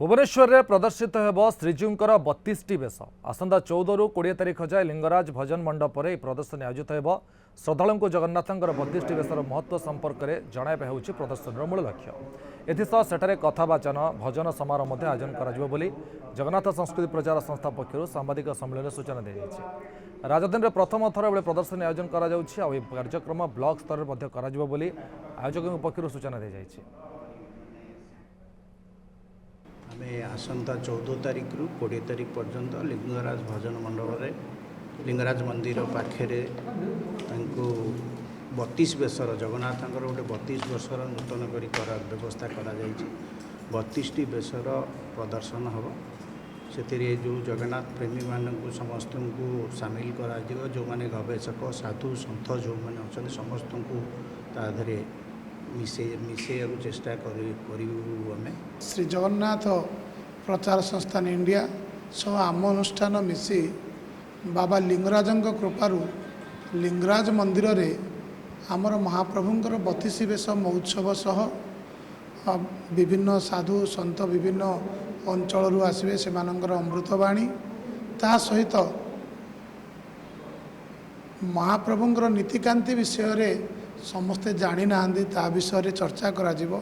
भुवनेश्वर में प्रदर्शित होब श्रीजीउंकर 32टी बेश आसंता 14 रु 20 तारिख जाए लिंगराज भजन मंडप में प्रदर्शनी आयोजित होब। श्रद्धालु जगन्नाथंकर 32टी बेशर महत्व संपर्क में जणाइबा हेउछि प्रदर्शनी मूल लक्ष्य। एथिसह सेठारे कथावाचन भजन समारोह आयोजन करा बोली जगन्नाथ संस्कृति प्रचार संस्था पक्षर सांबादिक सम्मेलन सूचना दी जाइछि। राजधानी में प्रथम थर बेले प्रदर्शनी आयोजन करा जाउछि आ कार्यक्रम ब्लॉक स्तर में करा जिवो बोली आयोजकों पक्षर सूचना दी जाइछि। आमे आसंता 14 तारिख रु 20 तारिख पर्यंत लिंगराज भजन मंडप रे लिंगराज मंदिर पाखे 32 बेसर जगन्नाथ गोटे 32 वर्षर नूतन कर व्यवस्था करा 32टी बेसर प्रदर्शन हम से जो जगन्नाथ प्रेमी मानक समस्त को सामिल करा जो माने गवेषक साधु सन्थ जो मैंने अच्छा समस्त को ताधरे मिसे चेष्टा करें। श्री जगन्नाथ प्रचार संस्थान इंडिया सह आम अनुष्ठान मिसी बाबा लिंगराजंक कृपारू लिंगराज मंदिर रे आमर महाप्रभुंकर 32 बेश महोत्सव सह विभिन्न साधु सन्त विभिन्न अंचल आसवे से अमृतवाणी ता सहित महाप्रभुंकर नीतिकांति विषय रे समस्ते जानी ना ता विषय चर्चा करा जिवो।